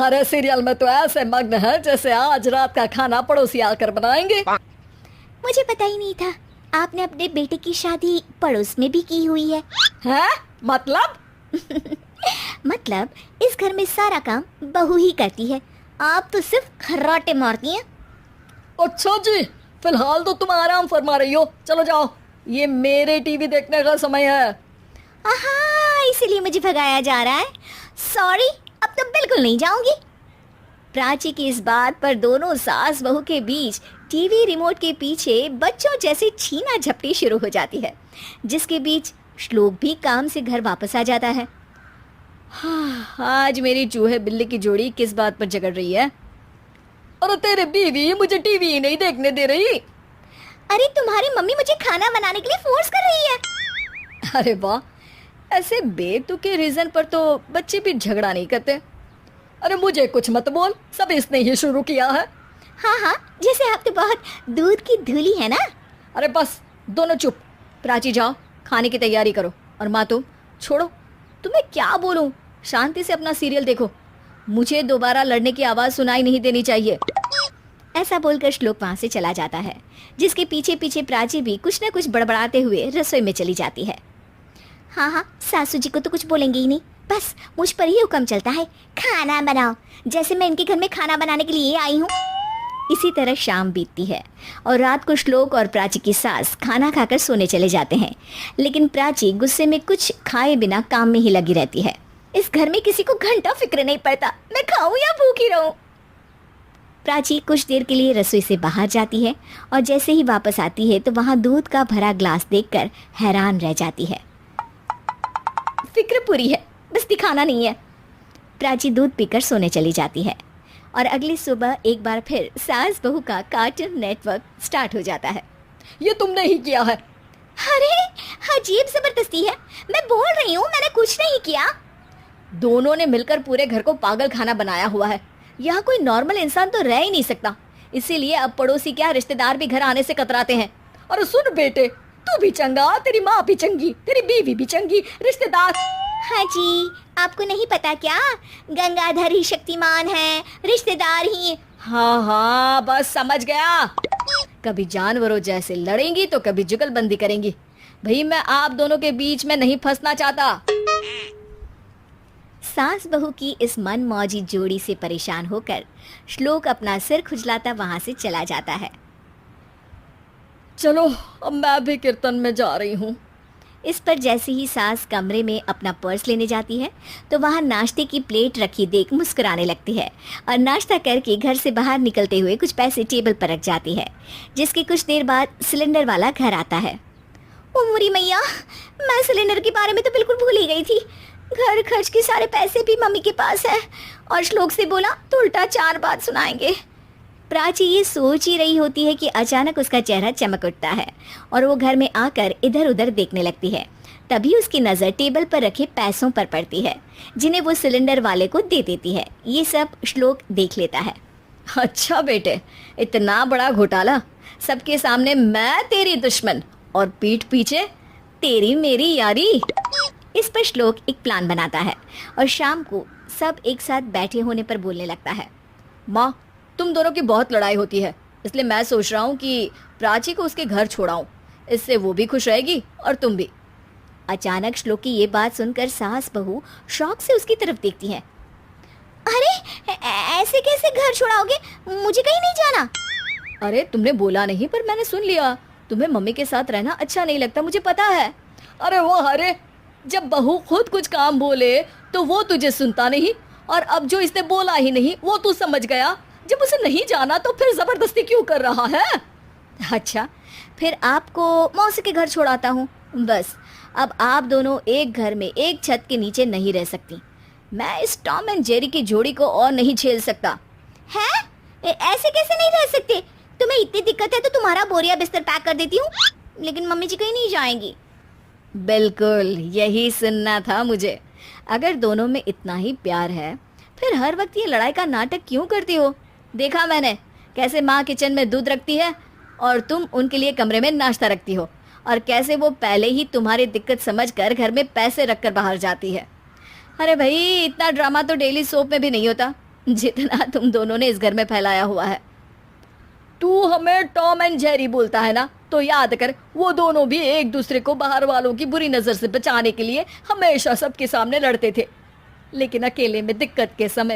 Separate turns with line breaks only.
अरे सीरियल में तो ऐसे मग्न है जैसे आज रात का खाना पड़ोसी आकर बनाएंगे।
मुझे पता ही नहीं था आपने अपने बेटे की शादी पड़ोस में भी की हुई है।
हैं? मतलब?
मतलब इस घर में सारा काम बहू ही करती है, आप तो सिर्फ खर्राटे मारती हैं।
अच्छा जी, फिलहाल तो तुम आराम फरमा रही हो, चलो जाओ, ये मेरे टीवी देखने का समय है।
आहा, इसीलिए मुझे भगाया जा रहा है। सॉरी, अब तो बिल्कुल नहीं जाऊंगी। प्राची की इस बात पर दोनों सास बहू के बीच टीवी रिमोट के पीछे बच्चों जैसे छीना झपटी शुरू हो जाती है, जिसके बीच श्लोक भी काम से घर वापस आ जाता है।
हाँ, आज मेरी चूहे बिल्ली की जोड़ी किस बात पर झगड़ रही है? अरे तेरे बीवी मुझे टीवी नहीं देखने दे रही।
अरे तुम्हारी मम्मी मुझे खाना बनाने के लिए फोर्स कर रही है।
अरे वाह, ऐसे बेतुके रीजन पर तो बच्चे भी झगड़ा नहीं करते। अरे मुझे कुछ मत बोल, सब इसने ही शुरू किया है।
हाँ हाँ, जैसे आप तो बहुत दूध की धूली है ना।
अरे बस दोनों चुप। प्राची जाओ, खाने की तैयारी करो। और माँ तुम छोड़ो, तुम्हें क्या बोलूं, शांति से अपना सीरियल देखो, मुझे दोबारा लड़ने की आवाज़ सुनाई नहीं देनी चाहिए।
ऐसा बोलकर श्लोक वहाँ से चला जाता है, जिसके पीछे पीछे प्राची भी कुछ न कुछ बड़बड़ाते हुए रसोई में चली जाती है। हाँ हाँ, सासू जी को तो कुछ बोलेंगे ही नहीं, बस मुझ पर ही हुक्म चलता है, खाना बनाओ, जैसे मैं इनके घर में खाना बनाने के लिए आई हूँ। इसी तरह शाम बीतती है और रात को श्लोक और प्राची की सास खाना खाकर सोने चले जाते हैं, लेकिन प्राची गुस्से में कुछ खाए बिना काम में ही लगी रहती है। इस घर में किसी को घंटा फिक्र नहीं पड़ता, मैं खाऊं या भूखी रहूं। प्राची कुछ देर के लिए रसोई से बाहर जाती है और जैसे ही वापस आती है तो वहाँ दूध का भरा ग्लास देखकर हैरान रह जाती है। फिक्र पूरी है, बस दिखाना नहीं है। प्राची दूध पीकर सोने चली जाती है और अगली सुबह एक बार फिर सास बहू का कार्टून नेटवर्क स्टार्ट हो जाता है।
ये तुमने ही किया है।
अरे अजीब जबरदस्ती है, मैं बोल रही हूँ मैंने कुछ नहीं किया।
दोनों ने मिलकर पूरे घर को पागल खाना बनाया हुआ है। यहाँ कोई नॉर्मल इंसान तो रह ही नहीं सकता, इसीलिए अब पड़ोसी क्या रिश्तेदार भी घर आने से कतराते हैं। और सुन बेटे, तू भी चंगा, तेरी माँ भी चंगी, तेरी बीवी भी चंगी, रिश्तेदार।
हाँ जी, आपको नहीं पता क्या, गंगाधर ही शक्तिमान है, रिश्तेदार ही।
हाँ हाँ, बस समझ गया। कभी जानवरों जैसे लड़ेंगी तो कभी जुगलबंदी करेंगी। भाई मैं आप दोनों के बीच में नहीं फंसना चाहता।
सास बहू की इस मन मौजी जोड़ी से परेशान होकर श्लोक अपना सिर खुजलाता वहां से चला जाता है।
चलो अब मैं भी कीर्तन में जा रही हूँ।
इस पर जैसे ही सास कमरे में अपना पर्स लेने जाती है तो वहाँ नाश्ते की प्लेट रखी देख मुस्कुराने लगती है और नाश्ता करके घर से बाहर निकलते हुए कुछ पैसे टेबल पर रख जाती है, जिसके कुछ देर बाद सिलेंडर वाला घर आता है। ओ मोरी मैया, मैं सिलेंडर के बारे में तो बिल्कुल भूल ही गई थी। घर खर्च के सारे पैसे भी मम्मी के पास है और श्लोक से बोला तो उल्टा 4 बात सुनाएंगे। प्राची ये सोच ही रही होती है कि अचानक उसका चेहरा चमक उठता है और वो घर में आकर इधर उधर देखने लगती है। तभी उसकी नज़र टेबल पर रखे पैसों पर पड़ती है, जिन्हें वो सिलेंडर वाले को दे देती है। ये सब श्लोक देख लेता है।
अच्छा बेटे, इतना बड़ा घोटाला, सबके सामने मैं तेरी दुश्मन और पीठ पीछे तेरी मेरी यारी।
इस पर श्लोक एक प्लान बनाता है और शाम को सब एक साथ बैठे होने पर बोलने लगता है।
माँ, तुम दोनों की बहुत लड़ाई होती है, इसलिए मैं सोच रहा हूँ कि प्राची को उसके घर छोड़ाऊँ, इससे वो भी खुश रहेगी और तुम भी।
अचानक श्लोक की ये बात सुनकर सास बहू शौक से उसकी तरफ देखती है। अरे ऐसे कैसे घर छोड़ाओगे, मुझे कहीं नहीं जाना।
अरे तुमने बोला नहीं पर मैंने सुन लिया, तुम्हें मम्मी के साथ रहना अच्छा नहीं लगता, मुझे पता है। अरे वो अरे, जब बहू खुद कुछ काम बोले तो वो तुझे सुनता नहीं, और अब जो इसने बोला ही नहीं वो तू समझ गया। जब उसे नहीं जाना तो फिर जबरदस्ती क्यों कर रहा है?
अच्छा, फिर आपको मौसी के घर छोड़ाता हूँ। बस अब आप दोनों एक घर में एक छत के नीचे नहीं रह सकती।
मैं इस टॉम एंड जेरी की जोड़ी को और नहीं झेल सकता।
है? ऐसे कैसे नहीं रह सकते? तुम्हें इतनी दिक्कत है तो तुम्हारा बोरिया बिस्तर पैक कर देती हूँ, लेकिन मम्मी जी कहीं नहीं जाएंगी।
बिल्कुल यही सुनना था मुझे। अगर दोनों में इतना ही प्यार है फिर हर वक्त ये लड़ाई का नाटक क्यों करती हो? देखा मैंने कैसे माँ किचन में दूध रखती है और तुम उनके लिए कमरे में नाश्ता रखती हो, और कैसे वो पहले ही तुम्हारी दिक्कत समझकर घर में पैसे रखकर बाहर जाती है। अरे भाई, इतना ड्रामा तो डेली सोप में भी नहीं होता। जितना तुम दोनों ने इस घर में फैलाया हुआ है। तू हमें टॉम एंड जेरी बोलता है ना, तो याद कर वो दोनों भी एक दूसरे को बाहर वालों की बुरी नज़र से बचाने के लिए हमेशा सबके सामने लड़ते थे, लेकिन अकेले में दिक्कत के समय